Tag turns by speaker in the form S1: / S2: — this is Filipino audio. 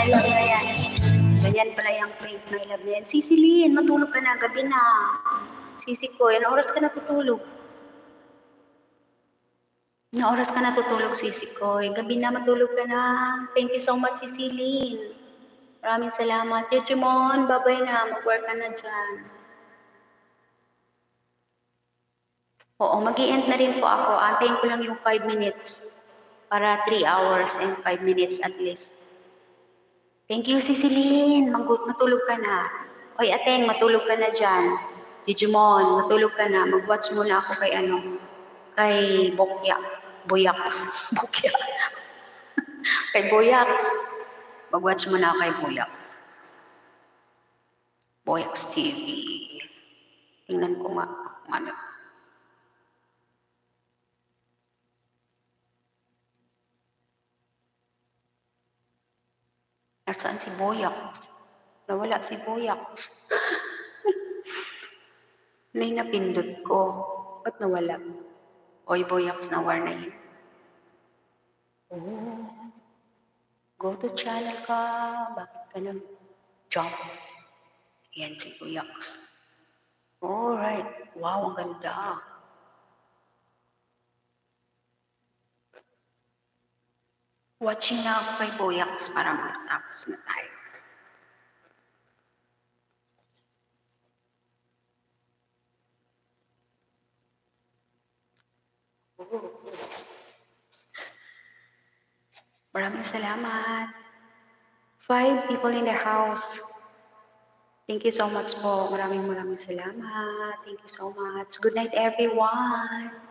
S1: my love na yan. Ganyan pala yung fake my love na yan. Sisilin, matulog ka na, gabi na. Sisi ko, yan oras ka na tutulog. Na oras ka na tutulog, Sisi ko. Gabi na, matulog ka na. Thank you so much, Sisilin. Maraming salamat. Chichimon, babay na. Mag-work ka na dyan. Oo, mag-i-end na rin po ako. Antayin ko lang yung 5 minutes para 3 hours and 5 minutes at least. Thank you, Sisilin. Matulog ka na. Oy, Ateng, matulog ka na dyan. Digimon, matulog ka na. Mag-watch muna ako kay kay Boyaks. Bokya. Kay Boyaks. Mag-watch muna ako kay Boyaks. Boyaks TV. Tingnan ko nga. Nasaan si Boyaks? Nawala si Boyaks. May napindot ko. Ba't nawala? Oy, Boyaks, nawar na yun. Oh. Go to channel ka. Bakit ka nag-jump? Yan si Boyaks. Alright. Wow, ang ganda. Watching na ako kay Boyaks para matapos na tayo. Maraming salamat. 5 people in the house. Thank you so much po. Maraming salamat. Thank you so much. Good night, everyone.